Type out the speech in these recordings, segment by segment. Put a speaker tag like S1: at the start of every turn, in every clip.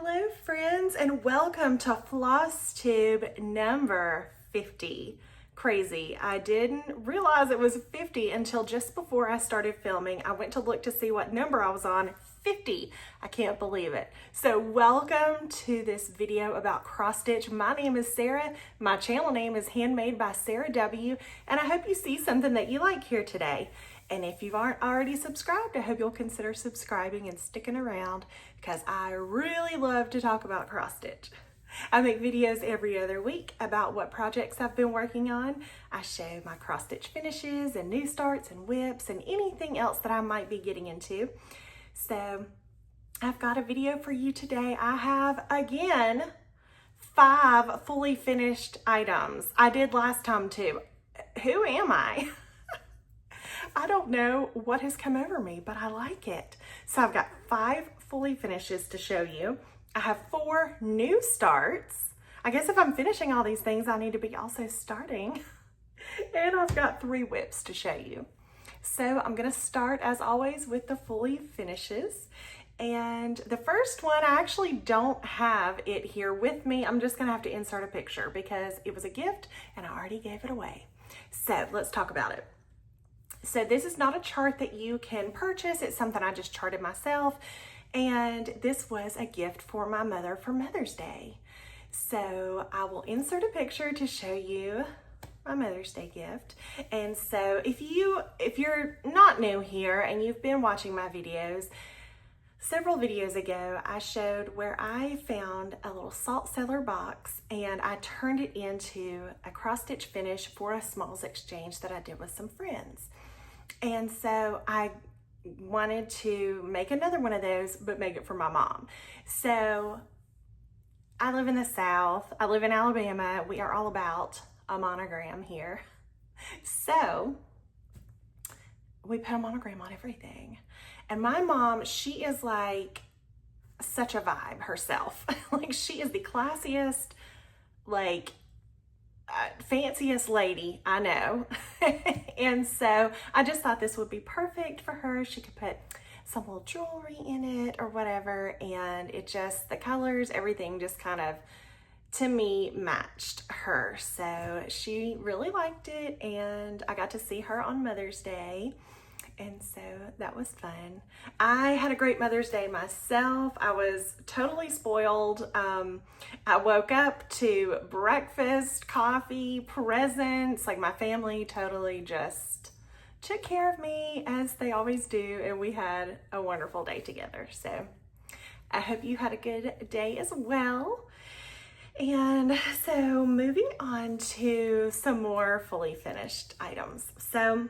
S1: Hello friends, and welcome to Flosstube number 50. Crazy. I didn't realize it was 50 until just before I started filming. I went to look to see what number I was on. 50. I can't believe it. So welcome to this video about cross stitch. My name is Sarah. My channel name is Handmade by Sarah W. And I hope you see something that you like here today. And if you aren't already subscribed, I hope you'll consider subscribing and sticking around because I really love to talk about cross stitch. I make videos every other week about what projects I've been working on. I show my cross stitch finishes and new starts and whips and anything else that I might be getting into. So I've got a video for you today. I have, again, 5 fully finished items. I did last time too. Who am I? I don't know what has come over me, but I like it. So I've got 5 fully finishes to show you. I have 4 new starts. I guess if I'm finishing all these things, I need to be also starting. And I've got 3 whips to show you. So I'm gonna start as always with the fully finishes. And the first one, I actually don't have it here with me. I'm just gonna have to insert a picture because it was a gift and I already gave it away. So let's talk about it. So this is not a chart that you can purchase. It's something I just charted myself. And this was a gift for my mother for Mother's Day. So I will insert a picture to show you my Mother's Day gift. And so if you're not new here and you've been watching my videos, several videos ago, I showed where I found a little salt cellar box and I turned it into a cross stitch finish for a smalls exchange that I did with some friends. And so I wanted to make another one of those, but make it for my mom. So I live in the South. I live in Alabama. We are all about a monogram here. So we put a monogram on everything. And my mom, she is like such a vibe herself. Like she is the classiest, like fanciest lady I know. And so I just thought this would be perfect for her. She could put some little jewelry in it or whatever. And it just, the colors, everything just kind of, to me, matched her. So she really liked it. And I got to see her on Mother's Day. And so that was fun. I had a great Mother's Day myself. I was totally spoiled. I woke up to breakfast, coffee, presents. Like my family totally just took care of me as they always do. And we had a wonderful day together. So I hope you had a good day as well. And so moving on to some more fully finished items. So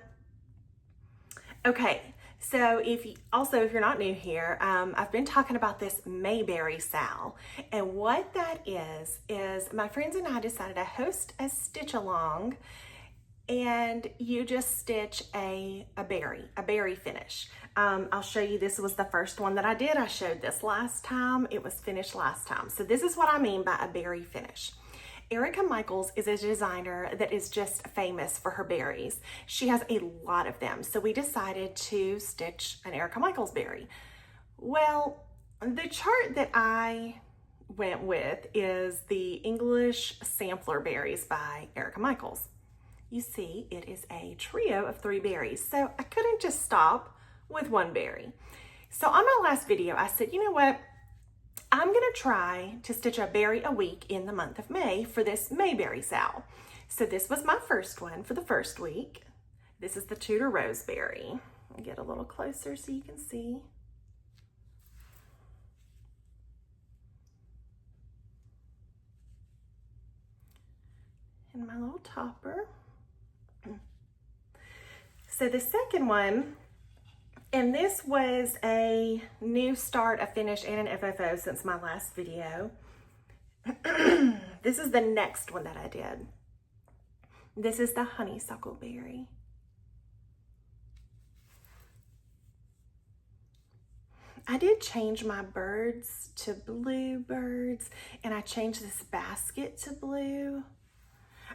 S1: okay, so if you're not new here, I've been talking about this Mayberry Sal. And what that is my friends and I decided to host a stitch along and you just stitch a berry finish. I'll show you, this was the first one that I did. I showed this last time. It was finished last time. So this is what I mean by a berry finish. Erica Michaels is a designer that is just famous for her berries. She has a lot of them. So we decided to stitch an Erica Michaels berry. Well, the chart that I went with is the English Sampler Berries by Erica Michaels. You see, it is a trio of 3 berries. So I couldn't just stop with 1 berry. So on my last video, I said, you know what? I'm gonna try to stitch a berry a week in the month of May for this Mayberry Sal. So this was my first one for the first week. This is the Tudor Roseberry. I'll get a little closer so you can see. And my little topper. So the second one, and this was a new start, a finish, and an FFO since my last video. This is the next one that I did. This is the Honeysuckle Berry. I did change my birds to blue birds, and I changed this basket to blue.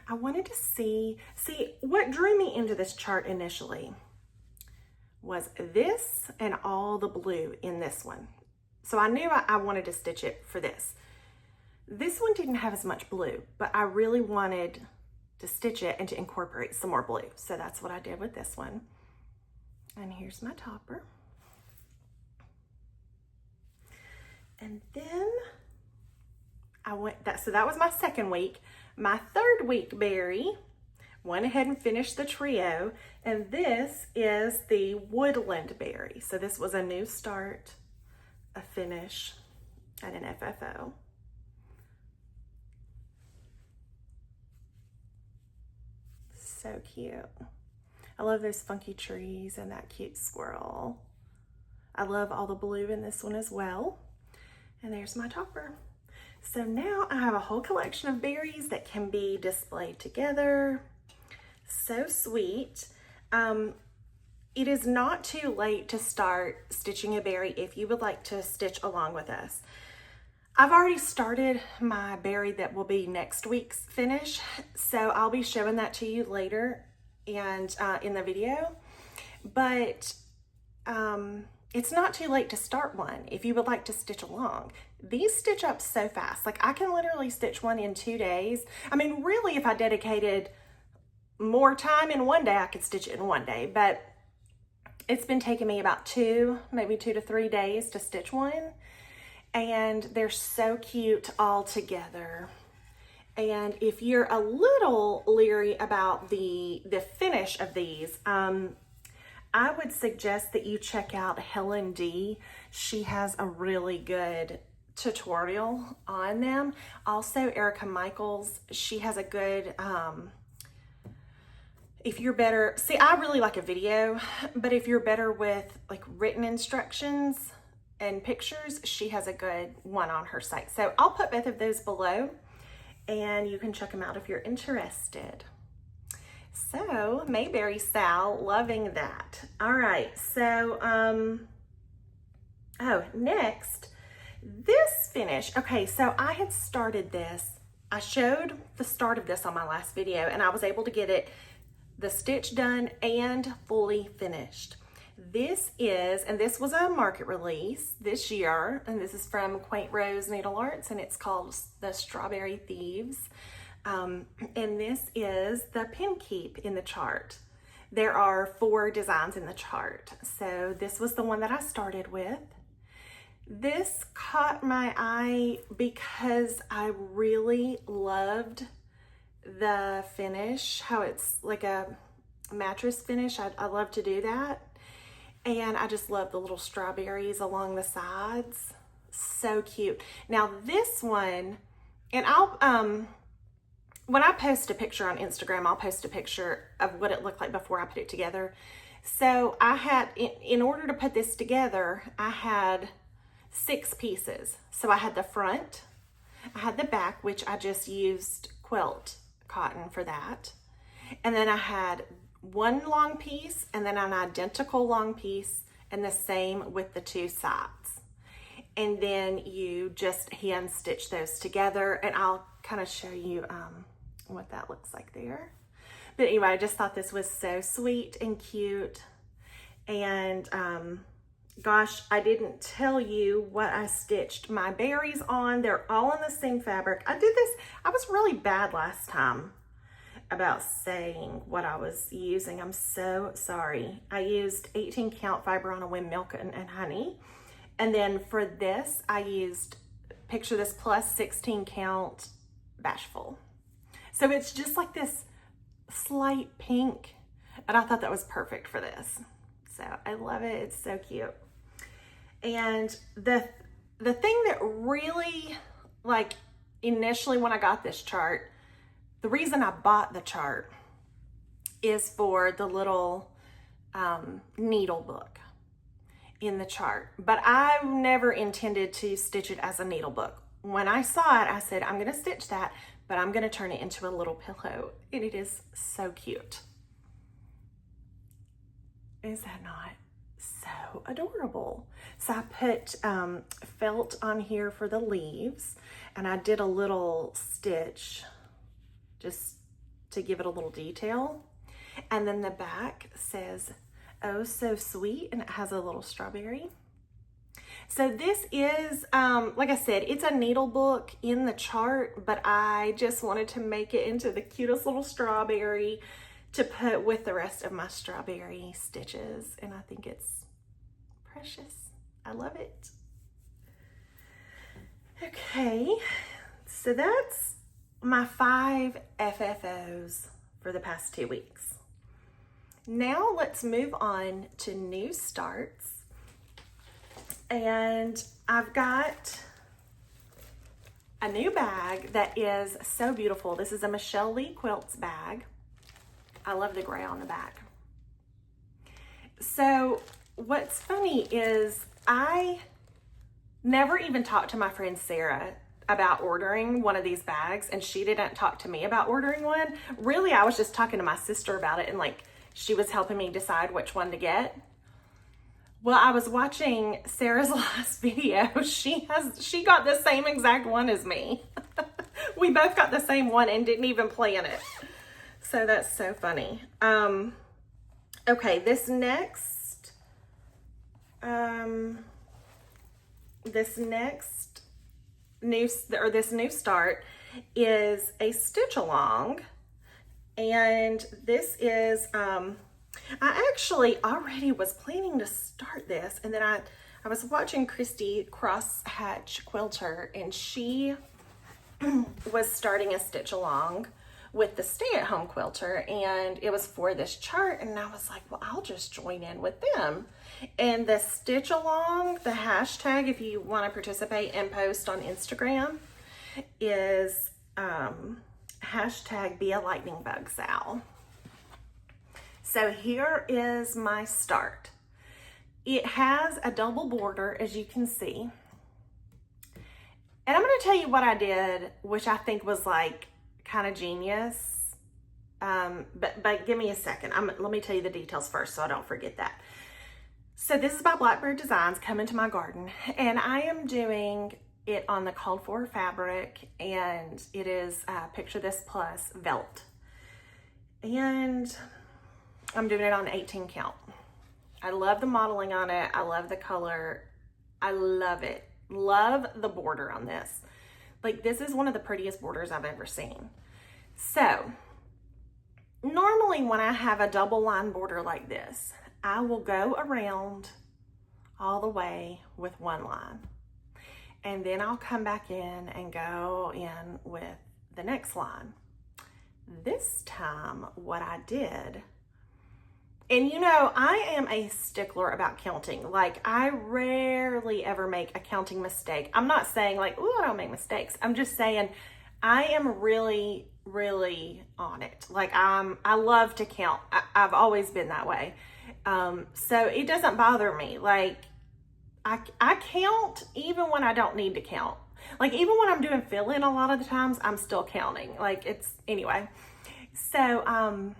S1: I wanted to see what drew me into this chart initially was this and all the blue in this one. So I knew I wanted to stitch it for this. This one didn't have as much blue, but I really wanted to stitch it and to incorporate some more blue. So that's what I did with this one. And here's my topper. And then so that was my second week. My third week berry, went ahead and finished the trio, and this is the woodland berry. So this was a new start, a finish, and an FFO. So cute. I love those funky trees and that cute squirrel. I love all the blue in this one as well. And there's my topper. So now I have a whole collection of berries that can be displayed together. So sweet. It is not too late to start stitching a berry if you would like to stitch along with us. I've already started my berry that will be next week's finish, so I'll be showing that to you later and in the video. But it's not too late to start one if you would like to stitch along. These stitch up so fast. Like I can literally stitch one in 2 days. I mean, really, if I dedicated more time in one day, I could stitch it in one day, but it's been taking me about maybe 2 to 3 days to stitch one. And they're so cute all together. And if you're a little leery about the finish of these, I would suggest that you check out Helen D. She has a really good tutorial on them. Also, Erica Michaels, she has a good, if you're better, see, I really like a video, but if you're better with like written instructions and pictures, she has a good one on her site. So I'll put both of those below and you can check them out if you're interested. So Mayberry Sal, loving that. All right, so, next, this finish. Okay, so I had started this. I showed the start of this on my last video and I was able to get it, the stitch done and fully finished. This was a market release this year, and this is from Quaint Rose Needle Arts, and it's called the Strawberry Thieves. And this is the pin keep in the chart. There are 4 designs in the chart. So this was the one that I started with. This caught my eye because I really loved the finish, how it's like a mattress finish. I love to do that. And I just love the little strawberries along the sides. So cute. Now this one, and I'll, when I post a picture on Instagram, I'll post a picture of what it looked like before I put it together. So I had, in order to put this together, I had 6 pieces. So I had the front, I had the back, which I just used quilt cotton for that. And then I had one long piece and then an identical long piece, and the same with the 2 sides. And then you just hand stitch those together, and I'll kind of show you what that looks like there. But anyway, I just thought this was so sweet and cute. And gosh, I didn't tell you what I stitched my berries on. They're all in the same fabric. I did this, I was really bad last time about saying what I was using. I'm so sorry. I used 18 count fiber on a whim milk and honey. And then for this, I used, picture this, plus 16 count bashful. So it's just like this slight pink, and I thought that was perfect for this. So I love it, it's so cute. And the thing that really, like initially when I got this chart, the reason I bought the chart is for the little needle book in the chart, but I never intended to stitch it as a needle book. When I saw it, I said, I'm gonna stitch that, but I'm gonna turn it into a little pillow, and it is so cute. Is that not so adorable? So I put felt on here for the leaves, and I did a little stitch just to give it a little detail. And then the back says, oh so sweet, and it has a little strawberry. So this is, like I said, it's a needle book in the chart, but I just wanted to make it into the cutest little strawberry to put with the rest of my strawberry stitches. And I think it's precious. I love it. Okay, so that's my 5 FFOs for the past 2 weeks. Now let's move on to new starts. And I've got a new bag that is so beautiful. This is a Michelle Lee Quilts bag. I love the gray on the back. So what's funny is I never even talked to my friend Sarah about ordering one of these bags, and she didn't talk to me about ordering one. Really, I was just talking to my sister about it, and like she was helping me decide which one to get. Well, I was watching Sarah's last video. She got the same exact one as me. We both got the same one and didn't even plan it. So that's so funny. Okay, this next new start is a stitch along, and this is I actually already was planning to start this, and then I was watching Christy Crosshatch Quilter, and she was starting a stitch along with the stay-at-home quilter, and it was for this chart, and I was like, well, I'll just join in with them. And the stitch along, the hashtag, if you want to participate and post on Instagram, is hashtag Be a Lightning Bug Sal. So here is my start. It has a double border, as you can see. And I'm going to tell you what I did, which I think was like kind of genius. But give me a second. Let me tell you the details first so I don't forget that. So this is by Blackbird Designs, Come to My Garden. And I am doing it on the called for fabric, and it is Picture This Plus Velt. And I'm doing it on 18 count. I love the modeling on it. I love the color. I love it. Love the border on this. Like, this is one of the prettiest borders I've ever seen. So normally when I have a double line border like this, I will go around all the way with one line. And then I'll come back in and go in with the next line. This time what I did, and you know, I am a stickler about counting. Like, I rarely ever make a counting mistake. I'm not saying like, ooh, I don't make mistakes. I'm just saying I am really, really on it. Like, I love to count. I've always been that way. So it doesn't bother me. Like, I count even when I don't need to count. Like, even when I'm doing fill-in a lot of the times, I'm still counting. Like, it's, anyway. So,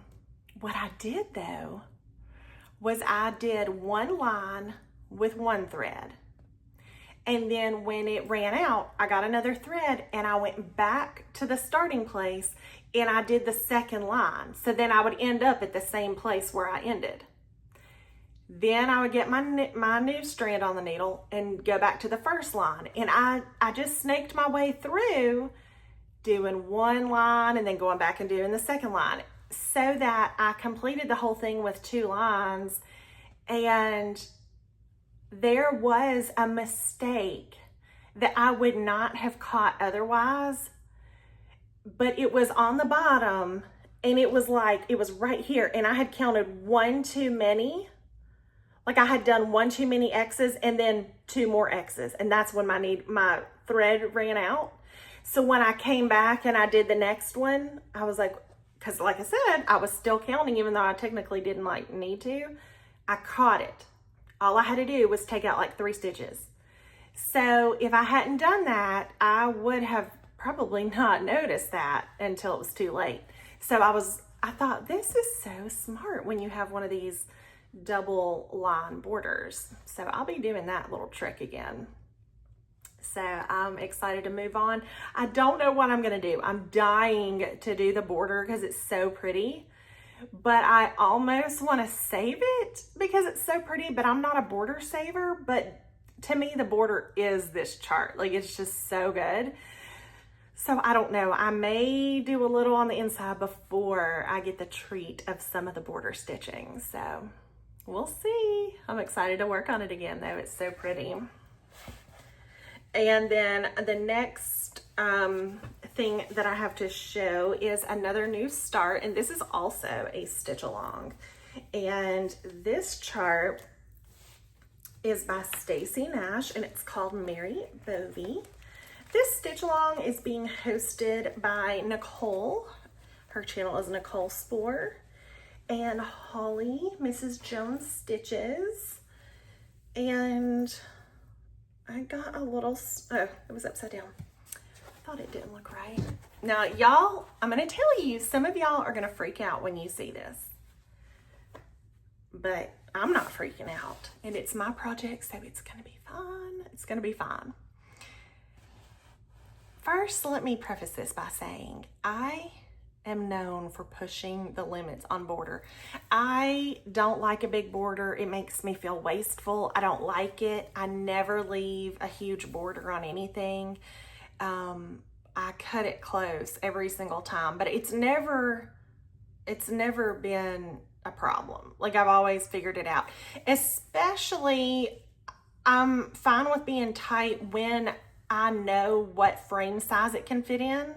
S1: what I did though, was I did one line with one thread. And then when it ran out, I got another thread and I went back to the starting place and I did the second line. So then I would end up at the same place where I ended. Then I would get my new strand on the needle and go back to the first line. And I just snaked my way through doing one line and then going back and doing the second line, so that I completed the whole thing with 2 lines. And there was a mistake that I would not have caught otherwise, but it was on the bottom, and it was like, it was right here, and I had counted 1 too many. Like, I had done 1 too many X's and then 2 more X's, and that's when my thread ran out. So when I came back and I did the next one, I was like, because like I said, I was still counting even though I technically didn't like need to. I caught it. All I had to do was take out like 3 stitches. So if I hadn't done that, I would have probably not noticed that until it was too late. So I thought, this is so smart when you have one of these double line borders. So I'll be doing that little trick again. So I'm excited to move on. I don't know what I'm gonna do. I'm dying to do the border because it's so pretty, but I almost wanna save it because it's so pretty, but I'm not a border saver. But to me, the border is this chart. Like, it's just so good. So I don't know, I may do a little on the inside before I get the treat of some of the border stitching. So we'll see. I'm excited to work on it again though. It's so pretty. And then the next thing that I have to show is another new start. And this is also a stitch along. And this chart is by Stacy Nash and it's called Mayberry. This stitch along is being hosted by Nicole. Her channel is Nicole Spore, and Holly, Mrs. Jones Stitches. And I got a little, oh, it was upside down. I thought it didn't look right. Now, y'all, I'm gonna tell you, some of y'all are gonna freak out when you see this. But I'm not freaking out. And it's my project, so it's gonna be fun. It's gonna be fun. First, let me preface this by saying I am known for pushing the limits on border. I don't like a big border. It makes me feel wasteful. I don't like it. I never leave a huge border on anything. I cut it close every single time, but it's never been a problem. Like, I've always figured it out. Especially, I'm fine with being tight when I know what frame size it can fit in,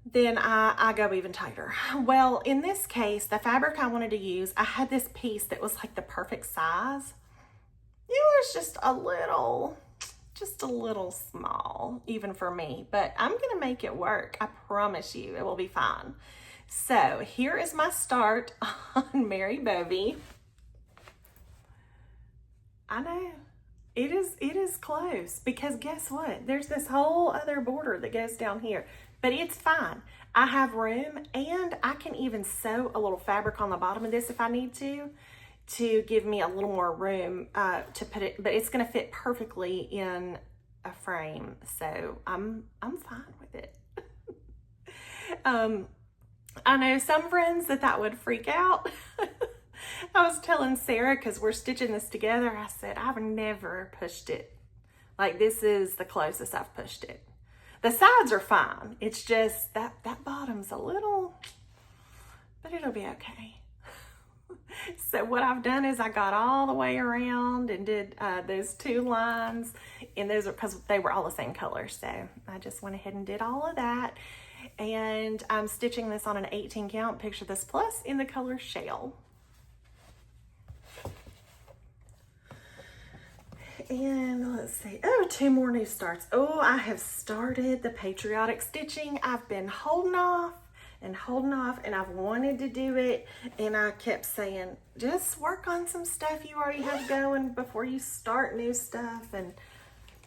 S1: then I go even tighter. Well, in this case, the fabric I wanted to use, I had this piece that was like the perfect size. It was just a little small, even for me, but I'm gonna make it work. I promise you, it will be fine. So here is my start on Mayberry. I know. It is close, because guess what? There's this whole other border that goes down here, but it's fine. I have room, and I can even sew a little fabric on the bottom of this if I need to give me a little more room to put it, but it's gonna fit perfectly in a frame. So I'm fine with it. I know some friends that would freak out. I was telling Sarah, because we're stitching this together, I said, I've never pushed it. Like, this is the closest I've pushed it. The sides are fine. It's just that bottom's a little, but it'll be okay. So what I've done is I got all the way around and did those 2 lines, and those are because they were all the same color. So I just went ahead and did all of that. And I'm stitching this on an 18 count Picture This Plus in the color Shale. And let's see, oh, 2 more new starts. Oh, I have started the patriotic stitching. I've been holding off, and I've wanted to do it. And I kept saying, just work on some stuff you already have going before you start new stuff. And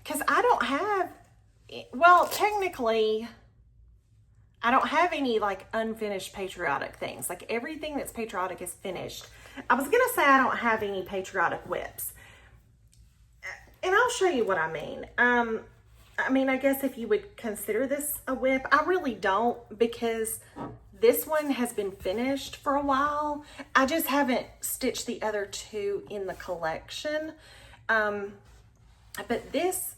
S1: because I don't have, well, technically, I don't have any like unfinished patriotic things. Like, everything that's patriotic is finished. I was gonna say I don't have any patriotic whips. And I'll show you what I mean. I guess if you would consider this a whip, I really don't, because this one has been finished for a while. I just haven't stitched the other 2 in the collection. But this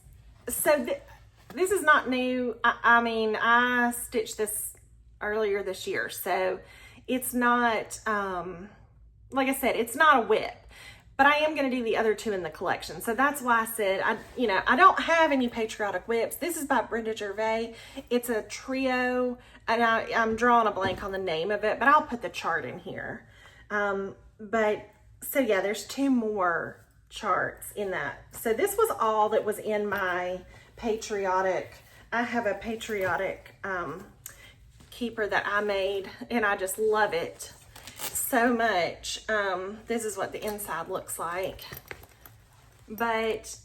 S1: is not new. I stitched this earlier this year, so it's not, like I said, it's not a whip. But I am going to do the other 2 in the collection. So that's why I said, I don't have any patriotic whips. This is by Brenda Gervais. It's a trio, and I'm drawing a blank on the name of it, but I'll put the chart in here. So yeah, there's 2 more charts in that. So this was all that was in my patriotic. I have a patriotic keeper that I made, and I just love it so much. This is what the inside looks like. But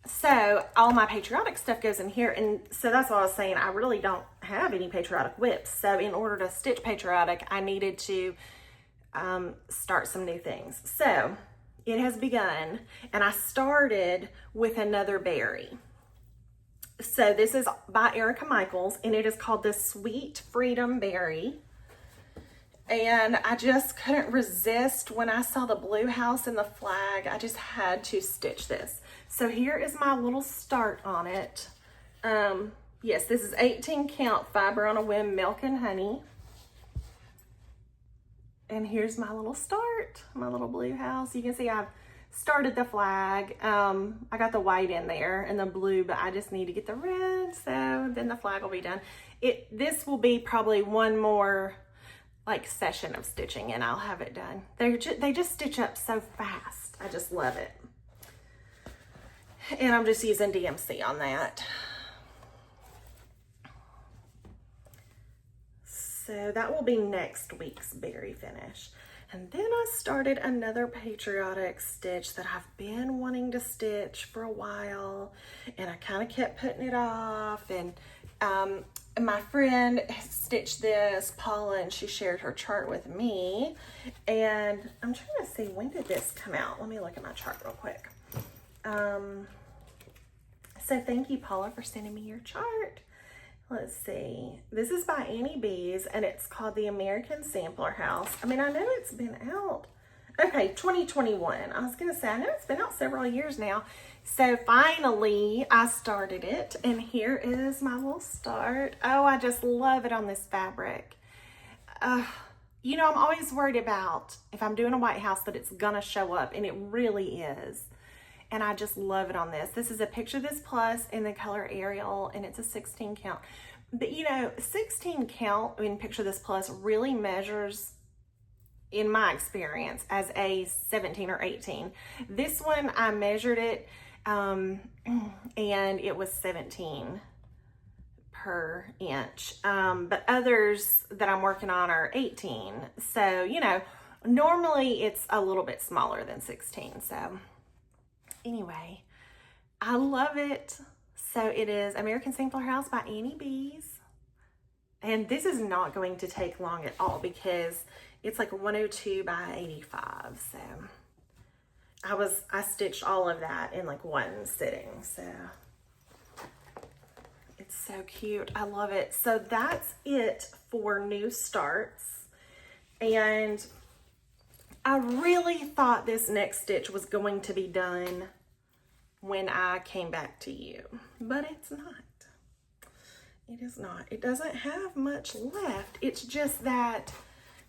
S1: so all my patriotic stuff goes in here, and so that's what I was saying. I really don't have any patriotic whips. So in order to stitch patriotic, I needed to start some new things. So it has begun, and I started with another berry. So this is by Erica Michaels, and it is called the Sweet Freedom Berry. And I just couldn't resist when I saw the blue house and the flag. I just had to stitch this. So here is my little start on it. Yes, this is 18 count fiber on a whim, milk and honey. And here's my little start, my little blue house. You can see I've started the flag. I got the white in there and the blue, but I just need to get the red, so then the flag will be done. This will be probably one more like session of stitching and I'll have it done. They just stitch up so fast. I just love it. And I'm just using DMC on that. So that will be next week's berry finish. And then I started another patriotic stitch that I've been wanting to stitch for a while, and I kind of kept putting it off. And my friend stitched this, Paula, and she shared her chart with me. And I'm trying to see, when did this come out? Let me look at my chart real quick. So thank you, Paula, for sending me your chart. Let's see. This is by Annie B's, and it's called the American Sampler House. I mean, I know it's been out. Okay, 2021. I was going to say, I know it's been out several years now. So finally, I started it, and here is my little start. Oh, I just love it on this fabric. You know, I'm always worried about if I'm doing a white house that it's going to show up, and it really is. And I just love it on this. This is a Picture This Plus in the color Ariel, and it's a 16 count. But you know, 16 count in Picture This Plus really measures, in my experience, as a 17 or 18. This one, I measured it, and it was 17 per inch. But others that I'm working on are 18. So, you know, normally it's a little bit smaller than 16, so. Anyway, I love it. So it is American Sampler House by Annie B's. And this is not going to take long at all because it's like 102 by 85. So I stitched all of that in like one sitting. So it's so cute. I love it. So that's it for new starts. And I really thought this next stitch was going to be done when I came back to you, but it's not. It is not. It doesn't have much left. It's just that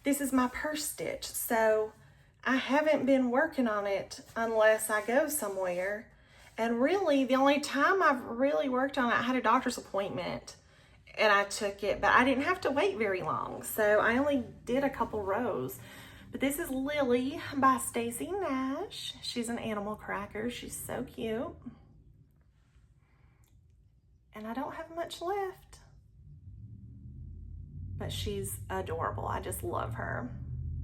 S1: this is my purse stitch, so I haven't been working on it unless I go somewhere. And really, the only time I've really worked on it, I had a doctor's appointment and I took it, but I didn't have to wait very long, so I only did a couple rows. But this is Lily by Stacy Nash. She's an animal cracker. She's so cute. And I don't have much left. But she's adorable. I just love her.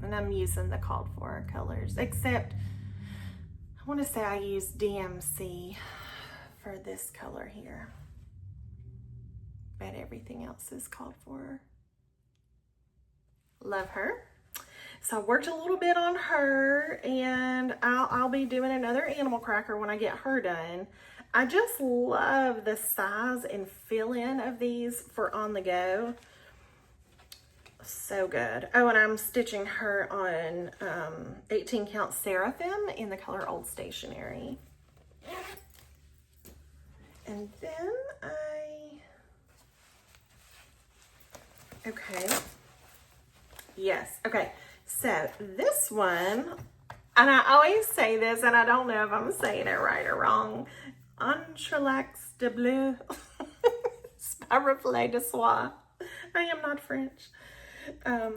S1: And I'm using the called for colors. Except, I want to say I used DMC for this color here. But everything else is called for. Love her. So I worked a little bit on her, and I'll be doing another animal cracker when I get her done. I just love the size and fill-in of these for on the go. So good. Oh, and I'm stitching her on 18 count Seraphim in the color Old Stationery. And then okay. Yes, okay. So this one, and I always say this, and I don't know if I'm saying it right or wrong. Entrelacs de bleu, Spiriflé de soie. I am not French. I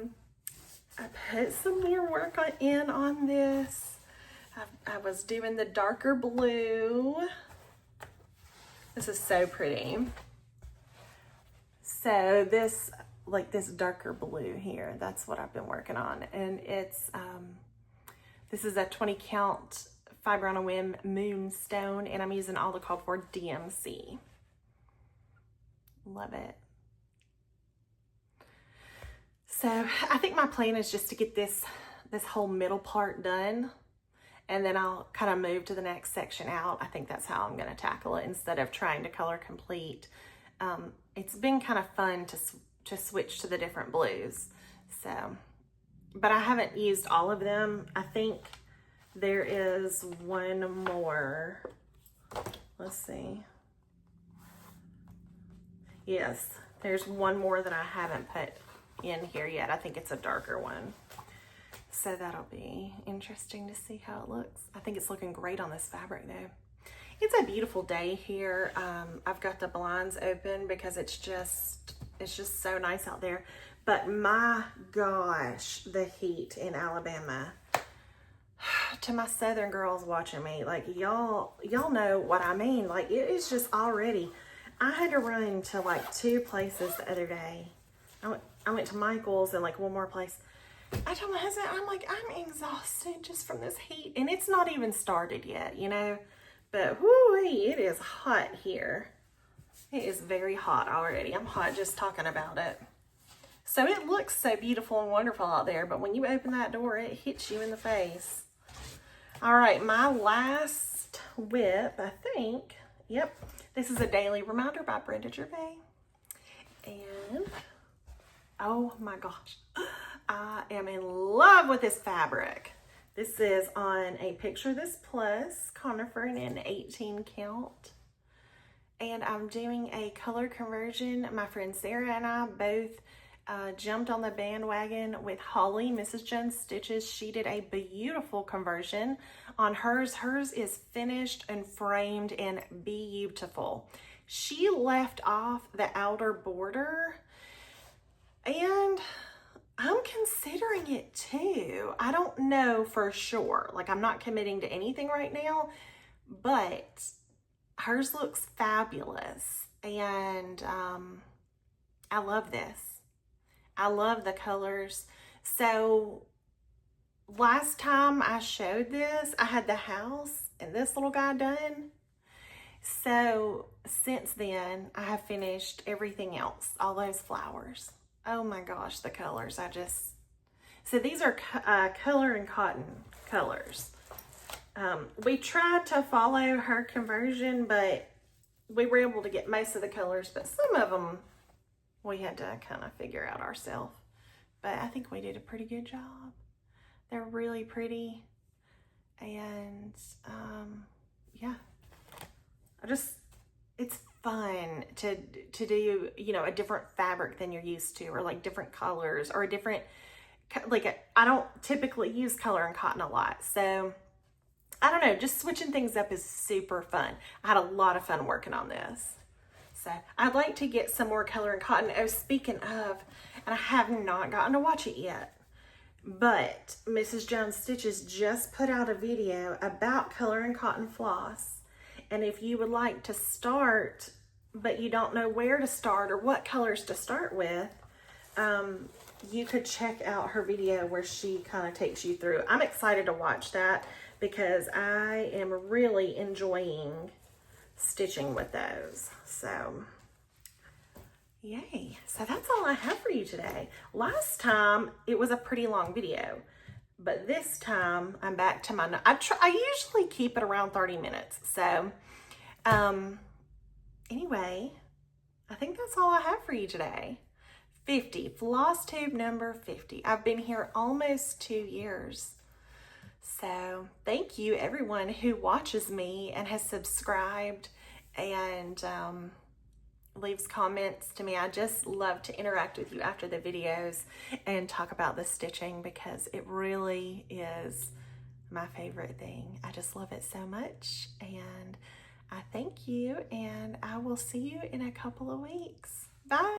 S1: put some more work in on this. I was doing the darker blue. This is so pretty. So this, like this darker blue here, that's what I've been working on. And it's, this is a 20 count fiber on a whim moonstone, and I'm using all the called for DMC. Love it. So I think my plan is just to get this whole middle part done, and then I'll kind of move to the next section out. I think that's how I'm going to tackle it instead of trying to color complete. It's been kind of fun to switch to the different blues. So but I haven't used all of them. I think there is one more. Let's see. Yes, there's one more that I haven't put in here yet. I think it's a darker one. So that'll be interesting to see how it looks. I think it's looking great on this fabric though. It's a beautiful day here. I've got the blinds open because it's just so nice out there. But my gosh, the heat in Alabama. To my southern girls watching me, like y'all know what I mean. Like it is just already. I had to run to like 2 places the other day. I went to Michael's and like one more place. I told my husband, I'm like, I'm exhausted just from this heat. And it's not even started yet, you know. But whoo-wee, it is hot here. It is very hot already. I'm hot just talking about it. So it looks so beautiful and wonderful out there. But when you open that door, it hits you in the face. All right, my last whip, I think. Yep. This is a daily reminder by Brenda Gervais. And, oh my gosh, I am in love with this fabric. This is on a Picture This Plus conifer in an 18 count. And I'm doing a color conversion. My friend Sarah and I both jumped on the bandwagon with Holly, Mrs. Jones Stitches. She did a beautiful conversion on hers. Hers is finished and framed and beautiful. She left off the outer border and I'm considering it too. I don't know for sure. Like I'm not committing to anything right now, but hers looks fabulous. And I love this. I love the colors. So last time I showed this, I had the house and this little guy done. So since then, I have finished everything else, all those flowers. Oh my gosh, the colors, so these are color and cotton colors. We tried to follow her conversion, but we were able to get most of the colors, but some of them we had to kind of figure out ourselves. But I think we did a pretty good job. They're really pretty. And yeah, it's fun to do, you know, a different fabric than you're used to, or like different colors, or a different, like I don't typically use color and cotton a lot. So I don't know, just switching things up is super fun. I had a lot of fun working on this. So I'd like to get some more color and cotton. Oh, speaking of, and I have not gotten to watch it yet, but Mrs. Jones Stitches just put out a video about color and cotton floss. And if you would like to start, but you don't know where to start or what colors to start with, you could check out her video where she kind of takes you through. I'm excited to watch that because I am really enjoying stitching with those. So yay. So that's all I have for you today. Last time it was a pretty long video, but this time I'm back to my, I usually keep it around 30 minutes. So anyway, I think that's all I have for you today. 50, Flosstube number 50. I've been here almost 2 years. So thank you everyone who watches me and has subscribed and leaves comments to me. I just love to interact with you after the videos and talk about the stitching because it really is my favorite thing. I just love it so much, and I thank you, and I will see you in a couple of weeks. Bye.